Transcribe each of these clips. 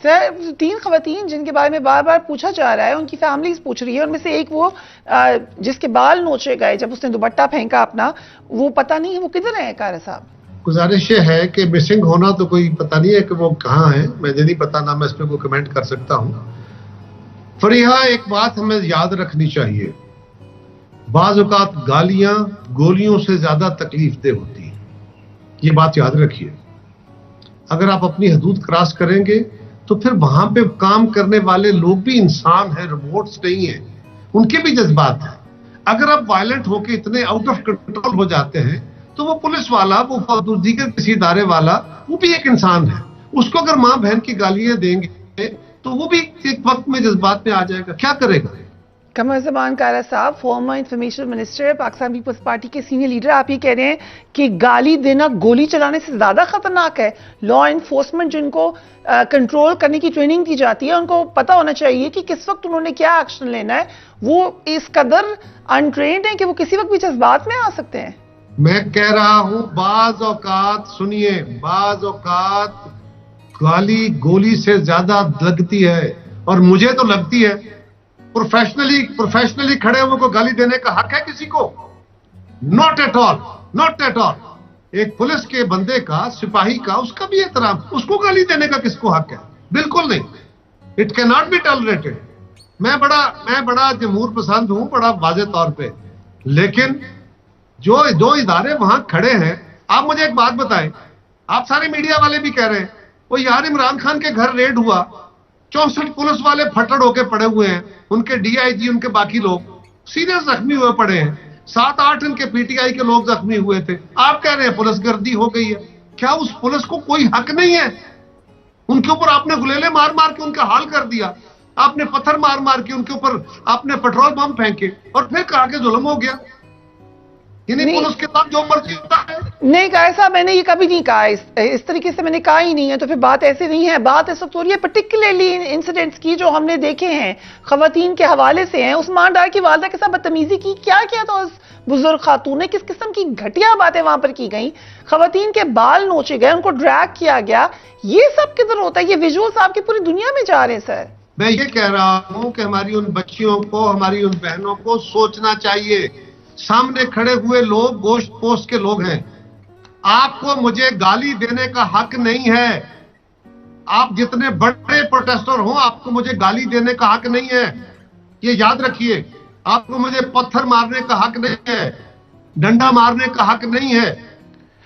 سر 3 خواتین جن کے بارے میں بار بار پوچھا جا رہا ہے، ان کی فیملیز پوچھ رہی ہے، ان میں سے ایک وہ جس کے بال نوچے گئے جب اس نے دوپٹہ پھینکا اپنا، وہ پتہ نہیں ہے وہ کدھر ہے قاری صاحب؟ گزارش یہ ہے کہ مسنگ ہونا تو کوئی پتہ نہیں ہے کہ وہ کہاں ہے، مجھے نہیں پتا، نہ میں اس پہ کوئی کمنٹ کر سکتا ہوں۔ فریحہ ایک بات ہمیں یاد رکھنی چاہیے، بعض اوقات گالیاں گولیوں سے زیادہ تکلیف دہ ہوتی ہیں، یہ بات یاد رکھیے۔ اگر آپ اپنی حدود کراس کریں گے تو پھر وہاں پہ کام کرنے والے لوگ بھی انسان ہیں، روبوٹس نہیں ہیں، ان کے بھی جذبات ہیں۔ اگر آپ وائلنٹ ہو کے اتنے آؤٹ آف کنٹرول ہو جاتے ہیں تو وہ پولیس والا، وہ دیگر کسی ادارے والا، وہ بھی ایک انسان ہے، اس کو اگر ماں بہن کی گالیاں دیں گے تو وہ بھی ایک وقت میں جذبات میں آ جائے گا، کیا کرے گا؟ قمر زمان قاری صاحب، former information minister, Pakistan Peoples Party کے سینئر لیڈر، آپ یہ کہہ رہے ہیں کہ گالی دینا گولی چلانے سے زیادہ خطرناک ہے۔ لا انفورسمنٹ جن کو کنٹرول کرنے کی ٹریننگ دی جاتی ہے، ان کو پتا ہونا چاہیے کہ کس وقت انہوں نے کیا ایکشن لینا ہے، وہ اس قدر انٹرینڈ ہیں کہ وہ کسی وقت بھی جذبات میں آ سکتے ہیں۔ میں کہہ رہا ہوں بعض اوقات، سنیے، بعض اوقات گالی گولی سے زیادہ لگتی ہے، اور مجھے تو لگتی ہے۔ پروفیشنلی کھڑے ہوئے کو گالی دینے کا حق ہے کسی کو؟ Not at all, not at all. ایک پولیس کے بندے کا، سپاہی کا، اس کا بھی احترام، اس کو گالی دینے کا کس کو حق ہے؟ بالکل نہیں، اٹ کی ناٹ بی ٹالریٹڈ۔ میں بڑا جمہور پسند ہوں، بڑا واضح طور پہ، لیکن جو 2 ادارے وہاں کھڑے ہیں، آپ مجھے ایک بات بتائیں، آپ سارے میڈیا والے بھی کہہ رہے ہیں، وہ یار عمران خان کے گھر ریڈ ہوا، 64 پولیس والے پھٹڑ ہو کے پڑے ہوئے ہیں، ان کے ڈی آئی جی، ان کے باقی لوگ سیریس زخمی ہوئے پڑے ہیں، 7-8 ان کے پی ٹی آئی کے لوگ زخمی ہوئے تھے۔ آپ کہہ رہے ہیں پولیس گردی ہو گئی ہے، کیا اس پولیس کو کوئی حق نہیں ہے؟ ان کے اوپر آپ نے گلیلے مار مار کے ان کا حال کر دیا، آپ نے پتھر مار مار کے ان کے اوپر آپ نے پیٹرول بم پھینکے، اور پھر کہا کہ ظلم ہو گیا۔ یعنی پولیس کے ساتھ جو مرضی ہوتا ہے۔ نہیں قاری صاحب، میں نے یہ کبھی نہیں کہا، اس طریقے سے میں نے کہا ہی نہیں ہے، تو پھر بات ایسے نہیں ہے۔ بات اس وقت ہو رہی ہے پرٹیکولرلی انسیڈنٹس کی جو ہم نے دیکھے ہیں، خواتین کے حوالے سے ہیں۔ عثمان ڈار کی والدہ کے ساتھ بدتمیزی کی، کیا کیا تھا اس بزرگ خاتون نے، کس قسم کی گھٹیا باتیں وہاں پر کی گئیں، خواتین کے بال نوچے گئے، ان کو ڈریگ کیا گیا، یہ سب کدھر ہوتا ہے؟ یہ ویژولز آپ کی پوری دنیا میں جا رہے ہیں سر۔ میں یہ کہہ رہا ہوں کہ ہماری ان بچیوں کو، ہماری ان بہنوں کو سوچنا چاہیے۔ سامنے کھڑے ہوئے لوگ گوشت پوست کے لوگ ہیں، آپ کو مجھے گالی دینے کا حق نہیں ہے۔ آپ جتنے بڑے پروٹیسٹر ہوں، آپ کو مجھے گالی دینے کا حق نہیں ہے، یہ یاد رکھیے۔ آپ کو مجھے پتھر مارنے کا حق نہیں ہے، ڈنڈا مارنے کا حق نہیں ہے۔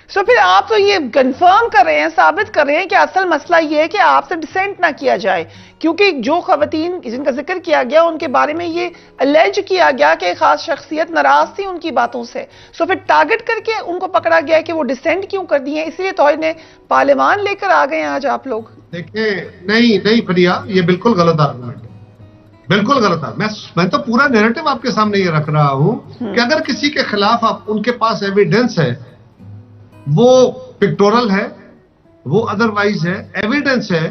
سو پھر آپ تو یہ کنفرم کر رہے ہیں، ثابت کر رہے ہیں کہ اصل مسئلہ یہ ہے کہ آپ سے ڈسینٹ نہ کیا جائے، کیونکہ جو خواتین جن کا ذکر کیا گیا ان کے بارے میں یہ الیج کیا گیا کہ ایک خاص شخصیت ناراض تھی ان کی باتوں سے، سو پھر ٹارگٹ کر کے ان کو پکڑا گیا کہ وہ ڈسینٹ کیوں کر دی ہیں، اس لیے تو انہیں پارلیمان لے کر آ گئے ہیں آج آپ لوگ۔ دیکھیں، نہیں فریحہ، یہ بالکل غلط آرگومنٹ ہے، بالکل غلط ہے۔ میں تو پورا نیریٹو آپ کے سامنے یہ رکھ رہا ہوں کہ اگر کسی کے خلاف ان کے پاس ایویڈنس ہے، وہ پکٹورل ہے، وہ ادروائز ہے، ایویڈنس ہے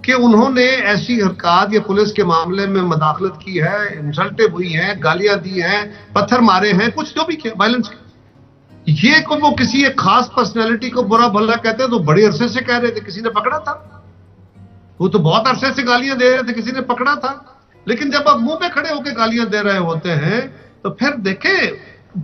کہ انہوں نے ایسی حرکات یا پولیس کے معاملے میں مداخلت کی ہے، انسلٹیں ہوئی ہیں، گالیاں دی ہیں، پتھر مارے ہیں، کچھ جو بھی کیا وائلنس، یہ کو وہ کسی ایک خاص پرسنالٹی کو برا بھلا کہتے ہیں تو بڑے عرصے سے کہہ رہے تھے، کسی نے پکڑا تھا، وہ تو بہت عرصے سے گالیاں دے رہے تھے، کسی نے پکڑا تھا۔ لیکن جب آپ منہ پہ کھڑے ہو کے گالیاں دے رہے ہوتے ہیں تو پھر دیکھیں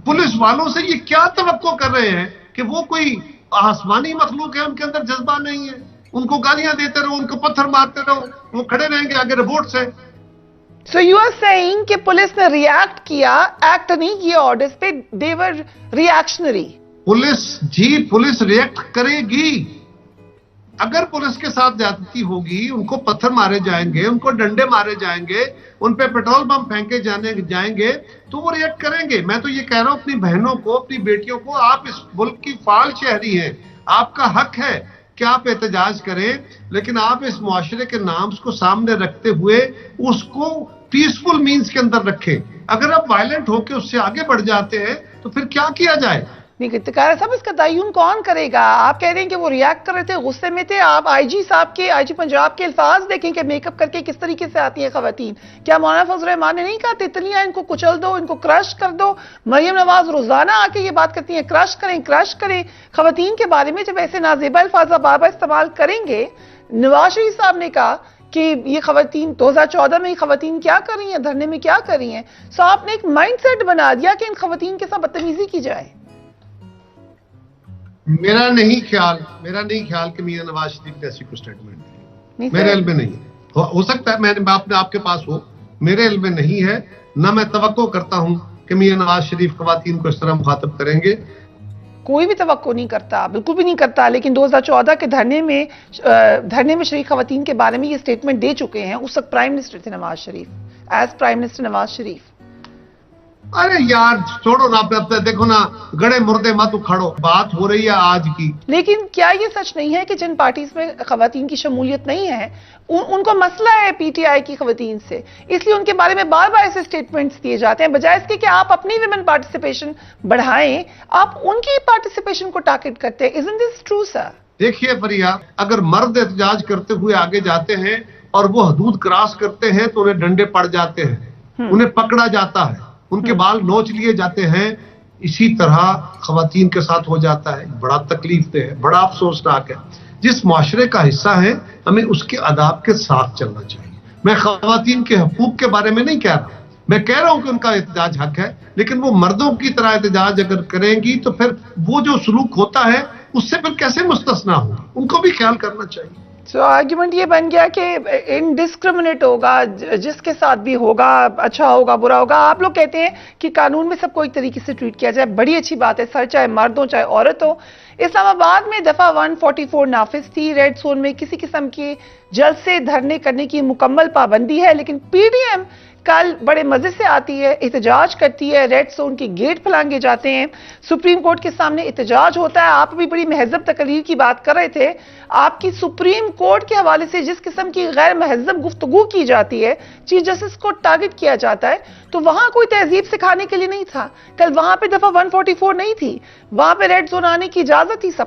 پولیس والوں سے یہ کیا توقع کر رہے ہیں کہ وہ کوئی آسمانی مخلوق ہے، ان کے اندر جذبہ نہیں ہے، ان کو گالیاں دیتے رہو، ان کو پتھر مارتے رہو، وہ کھڑے رہیں گے آگے رپورٹ سے۔ سو یو آر سیئنگ کہ پولیس نے ریاکٹ کیا، ایکٹ نہیں کیا آرڈرز پہ، دے ور ری ایکشنری۔ پولیس ریئیکٹ کرے گی۔ اگر پولیس کے ساتھ زیادتی ہوگی، ان کو پتھر مارے جائیں گے، ان کو ڈنڈے مارے جائیں گے، ان پہ پیٹرول بم پھینکے جائیں گے تو وہ ریئیکٹ کریں گے۔ میں تو یہ کہہ رہا ہوں اپنی بہنوں کو، اپنی بیٹیوں کو، آپ اس ملک کی فعال شہری ہیں، آپ کا حق ہے کہ آپ احتجاج کریں، لیکن آپ اس معاشرے کے نامز کو سامنے رکھتے ہوئے اس کو پیسفل مینز کے اندر رکھیں۔ اگر آپ وائلنٹ ہو کے اس سے آگے بڑھ جاتے ہیں تو پھر کیا کیا جائے؟ قاری صاحب اس کا تعین کون کرے گا؟ آپ کہہ رہے ہیں کہ وہ ریاکٹ کر رہے تھے، غصے میں تھے، آپ آئی جی صاحب کے، آئی جی پنجاب کے الفاظ دیکھیں کہ میک اپ کر کے کس طریقے سے آتی ہیں خواتین۔ کیا مولانا فضل الرحمان نے نہیں کہا تتلیاں ان کو کچل دو، ان کو کرش کر دو؟ مریم نواز روزانہ آ کے یہ بات کرتی ہیں کرش کریں۔ خواتین کے بارے میں جب ایسے نازیبا الفاظ بار بار استعمال کریں گے، نواز شریف صاحب نے کہا کہ یہ خواتین 2014 میں یہ خواتین کیا کر رہی ہیں, دھرنے میں کیا کر رہی ہیں. سو آپ نے ایک مائنڈ سیٹ بنا دیا کہ ان خواتین کے ساتھ بدتمیزی کی جائے. میرا نہیں خیال کہ میاں نواز شریف نے ایسی کوئی اسٹیٹمنٹ دی. میرے علم میں نہیں ہے. ہو سکتا ہے میں اپنے آپ کے پاس ہو, میرے علم میں نہیں ہے. نہ میں توقع کرتا ہوں کہ میاں نواز شریف خواتین کو اس طرح مخاطب کریں گے. کوئی بھی توقع نہیں کرتا, بالکل بھی نہیں کرتا. لیکن 2014 کے دھرنے میں شریک خواتین کے بارے میں یہ سٹیٹمنٹ دے چکے ہیں. اس وقت پرائم منسٹر تھے Nawaz Sharif, as prime minister Nawaz Sharif. ارے یار چھوڑو نا, دیکھو نا, گڑے مردے مت اکھاڑو. بات ہو رہی ہے آج کی. لیکن کیا یہ سچ نہیں ہے کہ جن پارٹیز میں خواتین کی شمولیت نہیں ہے ان کو مسئلہ ہے پی ٹی آئی کی خواتین سے, اس لیے ان کے بارے میں بار بار ایسے سٹیٹمنٹس دیے جاتے ہیں, بجائے اس کے کہ آپ اپنی ویمن پارٹیسپیشن بڑھائیں, آپ ان کی پارٹیسپیشن کو ٹارگٹ کرتے ہیں. Isn't this true, sir? دیکھیے فریہ, اگر مرد احتجاج کرتے ہوئے آگے جاتے ہیں اور وہ حدود کراس کرتے ہیں تو انہیں ڈنڈے پڑ جاتے ہیں, انہیں پکڑا جاتا ہے, ان کے بال نوچ لیے جاتے ہیں. اسی طرح خواتین کے ساتھ ہو جاتا ہے. بڑا تکلیف دہ ہے, بڑا افسوسناک ہے. جس معاشرے کا حصہ ہے ہمیں اس کے آداب کے ساتھ چلنا چاہیے. میں خواتین کے حقوق کے بارے میں نہیں کہہ رہا, میں کہہ رہا ہوں کہ ان کا احتجاج حق ہے, لیکن وہ مردوں کی طرح احتجاج اگر کریں گی تو پھر وہ جو سلوک ہوتا ہے اس سے پھر کیسے مستثنا ہوگی, ان کو بھی خیال کرنا چاہیے. سو آرگیومنٹ یہ بن گیا کہ انڈسکرمنیٹ ہوگا, جس کے ساتھ بھی ہوگا, اچھا ہوگا برا ہوگا. آپ لوگ کہتے ہیں کہ قانون میں سب کو ایک طریقے سے ٹریٹ کیا جائے, بڑی اچھی بات ہے سر, چاہے مرد ہو چاہے عورت ہو. اسلام آباد میں دفعہ 144 نافذ تھی. ریڈ زون میں کسی قسم کی جلسے دھرنے کرنے کی مکمل پابندی ہے, لیکن پی ڈی ایم کل بڑے مزے سے آتی ہے, احتجاج کرتی ہے, ریڈ زون کے گیٹ پھلانگے جاتے ہیں, سپریم کورٹ کے سامنے احتجاج ہوتا ہے. آپ بھی بڑی مہذب تقریر کی بات کر رہے تھے. آپ کی سپریم کورٹ کے حوالے سے جس قسم کی غیر مہذب گفتگو کی جاتی ہے, چیف جسٹس کو ٹارگٹ کیا جاتا ہے, تو وہاں کوئی تہذیب سکھانے کے لیے نہیں تھا. کل وہاں پہ دفعہ 144 نہیں تھی, وہاں پہ ریڈ زون آنے کی اجازت تھی سب